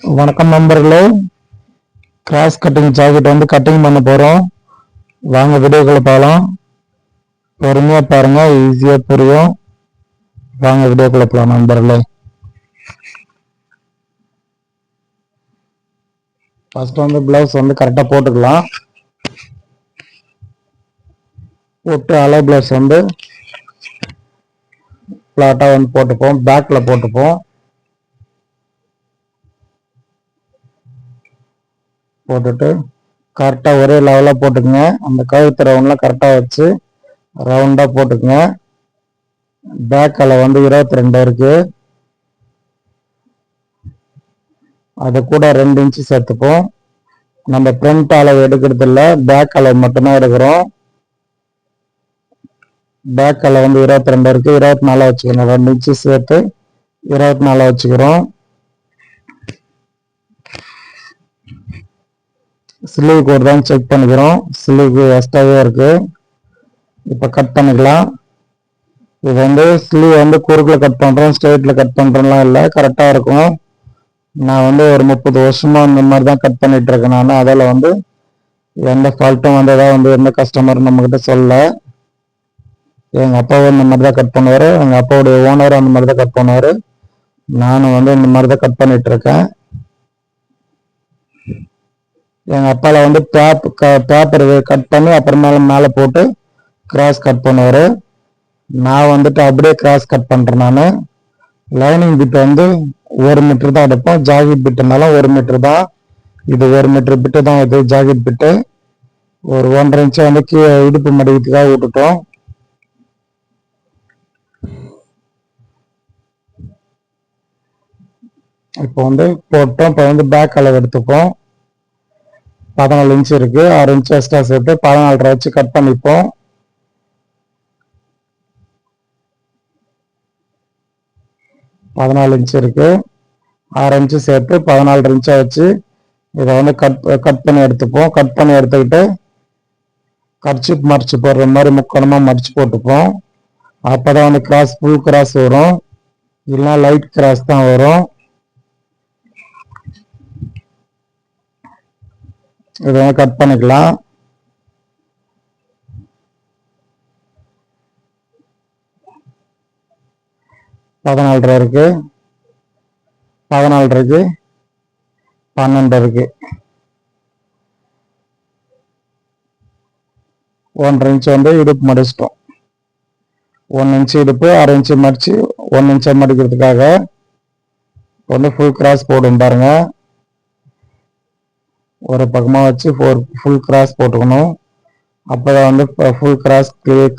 வணக்கம் நண்பர்களே. Cross cutting jacket வந்து கட்டிங் பண்ண போகிறோம். வாங்க வீடியோக்குள்ள போகலாம். பொறுமையாக பாருங்க, ஈஸியாக புரியும். வாங்க வீடியோக்குள்ள போகலாம் நண்பர்களே. ஃபர்ஸ்ட் வந்து பிளவுஸ் வந்து கரெக்டாக போட்டுக்கலாம். போட்டு அலை பிளவுஸ் வந்து ஃப்ளாட்டாக வந்து போட்டுப்போம், பேக்கில் போட்டுப்போம். போட்டுட்டு கரெக்டாக ஒரே லெவலாக போட்டுக்குங்க. அந்த கழுத்து ரவுண்டில் கரெக்டாக வச்சு ரவுண்டாக போட்டுக்குங்க. பேக் அலை வந்து 22 இருக்கு. அது கூட 2 இன்ச்சு சேர்த்துப்போம். நம்ம ஃப்ரண்ட் அளவு எடுக்கிறது இல்லை, பேக் அளவு மட்டும்தான் எடுக்கிறோம். பேக் அளவு வந்து 22 இருக்கு, 24 வச்சுக்கணும். 2 இன்ச்சு சேர்த்து 24 வச்சுக்கிறோம். ஸ்லீவ் கோட் தான் செக் பண்ணிக்கிறோம். ஸ்லீவ் எக்ஸ்ட்ராவே இருக்கு. இப்போ கட் பண்ணிக்கலாம். இது வந்து ஸ்லீவ் வந்து குறுக்கில் கட் பண்ணுறோம், ஸ்ட்ரெயிட்டில் கட் பண்ணுறோம்லாம் இல்லை, கரெக்டாக இருக்கும். நான் வந்து ஒரு 30 வருஷமா இந்த மாதிரி தான் கட் பண்ணிட்டு இருக்கேன். நான் அதில் வந்து எந்த ஃபால்ட்டும் வந்ததா வந்து எந்த கஸ்டமரும் நம்மக்கிட்ட சொல்லலை. எங்கள் அப்பாவும் இந்த மாதிரி தான் கட் பண்ணுவார், எங்கள் அப்பாவுடைய ஓனரும் அந்த மாதிரி தான் கட் பண்ணுவார். நானும் வந்து இந்த மாதிரி தான் கட் பண்ணிட்டு இருக்கேன். எங்கள் அப்பாவில் வந்து பேப்பர் கட் பண்ணி அப்புறமேல மேலே போட்டு கிராஸ் கட் பண்ணுவார். நான் வந்துட்டு அப்படியே கிராஸ் கட் பண்ணுறேன். நான் லைனிங் பிட் வந்து 1 மீட்டர் தான் எடுப்போம். ஜாக்கெட் பிட்டுனாலும் 1 மீட்டர் தான். இது 1 மீட்டர் பிட்டு தான். இது ஜாக்கெட் பிட்டு ஒரு 1.5 இன்ச்சு வந்து கீழே இடுப்பு மடிக்கிறதுக்காக விட்டுட்டோம். இப்போ வந்து போட்டோம். இப்போ வந்து பேக் அளவு எடுத்துப்போம். 14 இன்ச்சு இருக்கு, 6 இன்ச்சு எக்ஸ்ட்ரா சேர்த்து 14.5 வச்சு கட் பண்ணிப்போம். பதினாலு இன்ச்சு இருக்கு, 6 இன்ச்சு சேர்த்து 14 இன்ச்சா வச்சு இதை வந்து கட் பண்ணி எடுத்துப்போம். கட் பண்ணி எடுத்துக்கிட்டு கர்ச்சிப் மடிச்சு போடுற மாதிரி முக்கோணமா மடிச்சு போட்டுப்போம். அப்பதான் வந்து கிராஸ் ஃபுல் கிராஸ் வரும், இல்லைன்னா லைட் கிராஸ் தான் வரும். இதை கட் பண்ணிக்கலாம். பதினாலு இருக்கு, 14 இருக்கு, 12 இருக்கு. 1.5 இன்ச்சு வந்து இடுப்பு மடிச்சிட்டோம். 1 இன்ச்சு இடுப்பு, 6 இன்ச்சு மடிச்சு 1 இன்ச்சை மடிக்கிறதுக்காக வந்து ஃபுல் கிராஸ் போடும் பாருங்க. ஒரு பக்கமாக வச்சு ஃபுல் கிராஸ் போட்டுக்கணும். அப்போதான் வந்து ஃபுல் கிராஸ்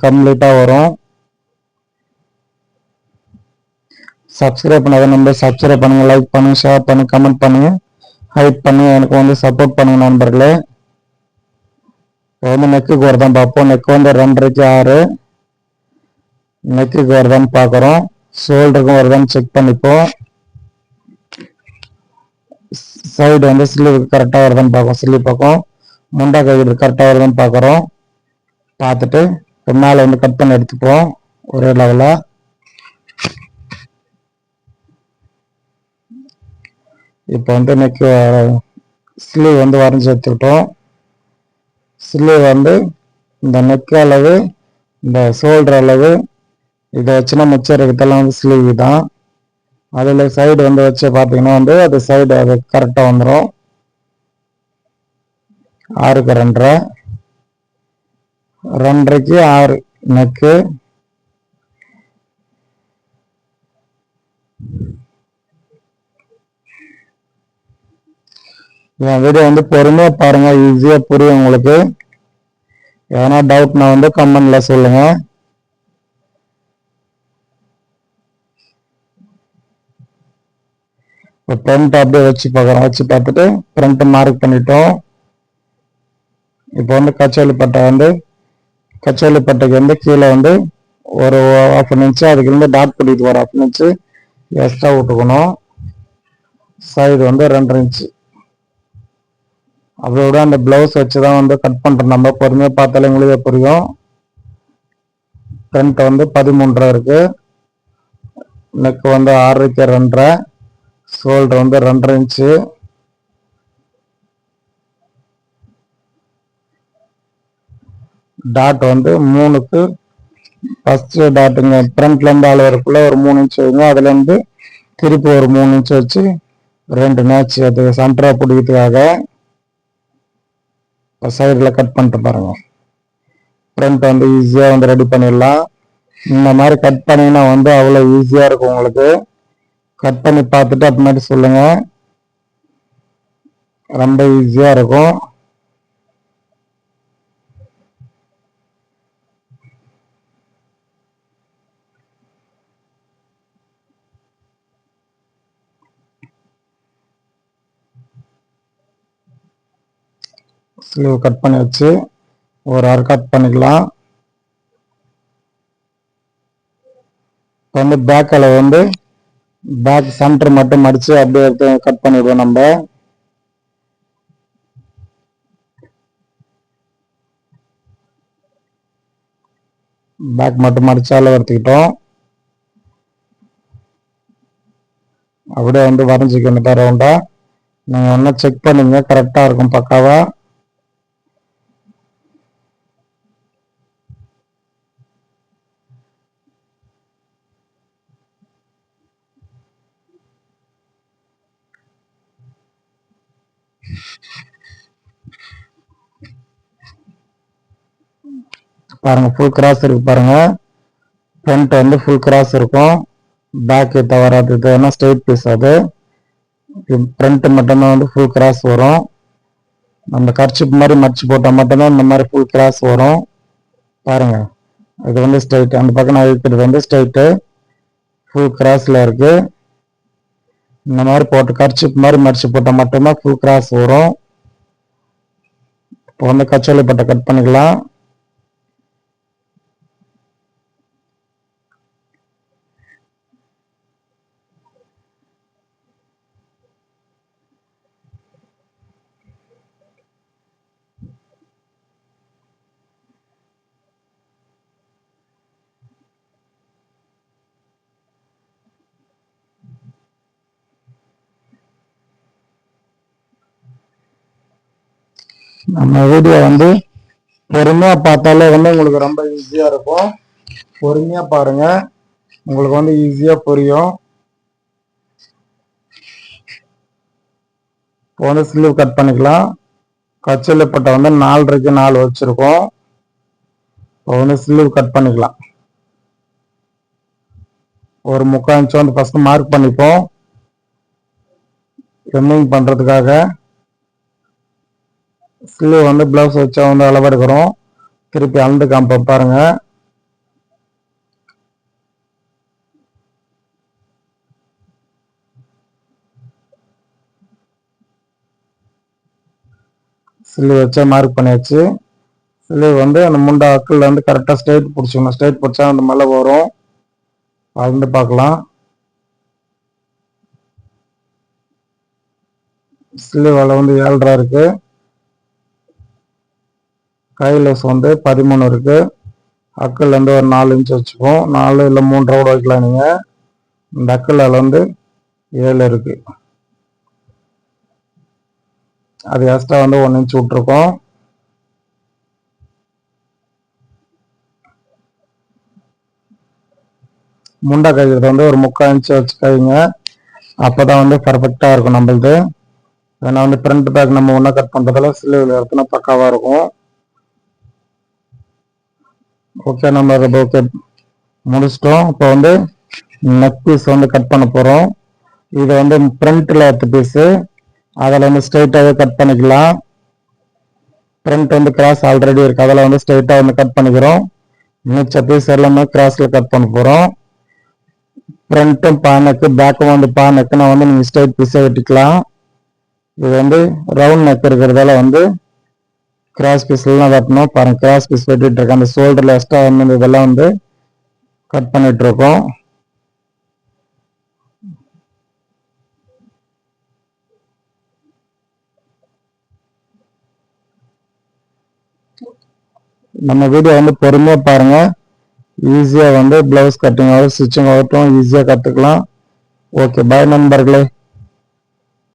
கம்ப்ளீட்டாக வரும். சப்ஸ்கிரைப் பண்ணாத நம்ம சப்ஸ்கிரைப் பண்ணுங்க, லைக் பண்ணுங்க, ஷேர் பண்ணுங்க, கமெண்ட் பண்ணுங்க, ஹைப் பண்ணுங்க. எனக்கு வந்து சப்போர்ட் பண்ணுங்க நண்பர்களே. இப்போ வந்து நெக்குக்கு வருதான் பார்ப்போம். நெக் வந்து 2.5க்கு 6 நெக்குக்கு வருதான்னு பார்க்குறோம். ஷோல்டருக்கும் வருதான்னு செக் பண்ணிப்போம். சைடு வந்து ஸ்லீவ் கரெக்டாக வருதான்னு பார்ப்போம். ஸ்லீவ் பக்கம் முண்டா கைடு கரெக்டாக வருதான்னு பார்க்குறோம். பார்த்துட்டு மேலே வந்து கட் பண்ணி எடுத்துப்போம் ஒரே லெவலாக. இப்போ வந்து நெக்கு ஸ்லீவ் வந்து வரைஞ்சி எடுத்துக்கிட்டோம். ஸ்லீவ் வந்து இந்த நெக் அளவு, இந்த ஷோல்டர் அளவு, இதை வச்சுன்னா மிச்சம் இருக்கிறதெல்லாம் வந்து ஸ்லீவ் தான். அதில் சைடு வந்து வச்சு பார்த்தீங்கன்னா வந்து அது சைடு அது கரெக்டாக வந்துடும். 6க்கு 2.5, 2.5க்கு 6 நெக்கு. என் வீடியோ வந்து பொறுமையாக பாருங்க, ஈஸியாக புரியும் உங்களுக்கு. எதனா டவுட்னா வந்து கமெண்ட்ல சொல்லுங்க. இப்போ ஃப்ரண்ட் அப்படியே வச்சு பார்க்குறோம். வச்சு பார்த்துட்டு ஃப்ரண்ட் மார்க் பண்ணிட்டோம். இப்போ வந்து கச்சோலி பட்டைக்கு வந்து கீழே வந்து ஒரு 1/2 இன்ச்சு, அதுக்கு இருந்து டாட் பிடித்து ஒரு 1/2 இன்ச்சு எக்ஸ்ட்ரா விட்டுக்கணும். சைடு வந்து 2.5 இன்ச்சு. அதோட அந்த பிளவுஸ் வச்சு தான் வந்து கட் பண்ணுறோம். நம்ம பொறுமையாக பார்த்தாலே உங்களுக்கு புரியும். ஃப்ரண்ட் வந்து 13.5 இருக்கு, நெக் வந்து 6க்கு 2.5, ஷோல்டர் வந்து 2.5 இன்ச்சு, டாட் வந்து 3க்கு ஃபர்ஸ்ட் டாட்டுங்க ஃப்ரண்ட்ல இருந்து அளவுக்குள்ள ஒரு 3 இன்ச் வைங்க. அதுல இருந்து திருப்பி ஒரு 3 இன்ச் வச்சு 2 மேட்ச் அது சென்டரா பிடிக்கிறதுக்காக சைடில் கட் பண்ணிட்டு பாருங்க. ஃப்ரண்ட் வந்து ஈஸியாக வந்து ரெடி பண்ணிடலாம். இந்த மாதிரி கட் பண்ணிங்கன்னா வந்து அவ்வளோ ஈஸியாக இருக்கும் உங்களுக்கு. கட் பண்ணி பார்த்துட்டு அப்புறமேட்டு சொல்லுங்க. ரொம்ப ஈஸியாக இருக்கும். ஸ்லீவ் கட் பண்ணி வச்சு ஒரு அரை கட் பண்ணிக்கலாம். இப்போ வந்து பேக் அளவு வந்து பேக் சென்டர் மட்டும் மடித்து அப்படியே எடுத்து கட் பண்ணிடுவோம். நம்ம பேக் மட்டும் மடித்து அளவு எடுத்துக்கிட்டோம். அப்படியே வந்து வரைஞ்சிக்கணும் ரவுண்டா. நீங்கள் ஒன்றா செக் பண்ணுங்க, கரெக்டாக இருக்கும் பக்காவா. பாருங்க ஃபுல் கிராஸ் இருக்கு பாருங்க. ஃப்ரண்ட் வந்து ஃபுல் கிராஸ் இருக்கும், பேக் தவறாது. இது ஸ்ட்ரெயிட் பீஸ். அது ஃப்ரண்ட் மட்டும்தான் வந்து ஃபுல் கிராஸ் வரும். நம்ம கர்ச்சிப் மாதிரி மடிச்சு போட்டால் மட்டும்தான் இந்த மாதிரி ஃபுல் கிராஸ் வரும். பாருங்க இது வந்து ஸ்ட்ரைட், அந்த பக்கம் நான் இருக்கிறது வந்து ஸ்ட்ரைட்டு ஃபுல் கிராஸில் இருக்கு. இந்த மாதிரி போட்டு கர்ச்சிப் மாதிரி மடிச்சு போட்டால் மட்டும்தான் ஃபுல் கிராஸ் வரும். இப்போ வந்து கச்சோலி பட்டை கட் பண்ணிக்கலாம். நம்ம வீடியோ வந்து பொறுமையாக பார்த்தாலே வந்து உங்களுக்கு ரொம்ப ஈஸியாக இருக்கும். பொறுமையாக பாருங்க, உங்களுக்கு வந்து ஈஸியாக புரியும். இப்போ வந்து ஸ்லீவ் கட் பண்ணிக்கலாம். கச்சோலி பட்டை வந்து 4.5க்கு 4 வச்சுருக்கோம். இப்போ வந்து ஸ்லீவ் கட் பண்ணிக்கலாம். ஒரு 3/4 இன்ச் வந்து ஃபர்ஸ்ட் மார்க் பண்ணிப்போம் ஹெம்மிங் பண்ணுறதுக்காக. ஸ்லீவ் வந்து ப்ளவுஸ் வச்சா வந்து அளவெடுக்கிறோம். திருப்பி அளந்து காமிப்போம் பாருங்க. ஸ்லீவ் வச்சா மார்க் பண்ணியாச்சு. ஸ்லீவ் வந்து அந்த முண்டா அக்கில் வந்து கரெக்டாக ஸ்ட்ரைட் பிடிச்சிக்கணும். ஸ்ட்ரைட் பிடிச்சா அந்த மேலே வரும். அளந்து பார்க்கலாம். ஸ்லீவ் அளவு வந்து 7.5 இருக்கு. கைலஸ் வந்து 13 இருக்கு. அக்கில் வந்து ஒரு 4 இன்ச் வச்சுப்போம். 4 இல்லை 3 கூட வைக்கலாம் நீங்கள். இந்த அக்கில் வந்து 7 இருக்கு. அது எக்ஸ்ட்ரா வந்து 1 இன்ச் விட்டுருக்கோம். முண்டா கைக்கிறது வந்து ஒரு 3/4 இன்ச் வச்சு கைங்க. அப்போதான் வந்து பர்ஃபெக்டாக இருக்கும் நம்மளுது. ஏன்னா வந்து ஃப்ரண்ட் பேக் நம்ம ஒன்றா கட் பண்ணுறதால ஸ்லீவில் எடுத்துனா பக்காவாக இருக்கும். ஓகே, நம்ம ஓகே முடிச்சிட்டோம். இப்போ வந்து நெக் பீஸ் வந்து கட் பண்ண போகிறோம். இது வந்து ஃப்ரண்ட்டில் எடுத்த பீஸு, அதில் வந்து ஸ்ட்ரைட்டாகவே கட் பண்ணிக்கலாம். ஃப்ரண்ட் வந்து கிராஸ் ஆல்ரெடி இருக்குது, அதில் வந்து ஸ்ட்ரைட்டாக வந்து கட் பண்ணிக்கிறோம். மிச்ச பீஸ் எல்லாமே கிராஸில் கட் பண்ண போகிறோம். ஃப்ரண்ட்டும் பானைக்கு, பேக்கும் வந்து பானைக்குன்னா வந்து நீங்கள் ஸ்ட்ரைட் பீஸை வெட்டிக்கலாம். இது வந்து ரவுண்ட் நெக் இருக்கிறதால வந்து கிராஸ் பீஸ்லாம் வெட்டணும். பாருங்கள், கிராஸ் பீஸ் வெட்டிட்டு இருக்கேன். அந்த ஷோல்டரில் எக்ஸ்ட்ரா வந்து இதெல்லாம் வந்து கட் பண்ணிட்டு இருக்கோம். நம்ம வீடியோ வந்து பொறுமையாக பாருங்கள். ஈஸியாக வந்து ப்ளவுஸ் கட்டிங் ஆகும், ஸ்டிச்சிங் ஆகட்டும் ஈஸியாக கற்றுக்கலாம். ஓகே, பாய் நண்பர்களே.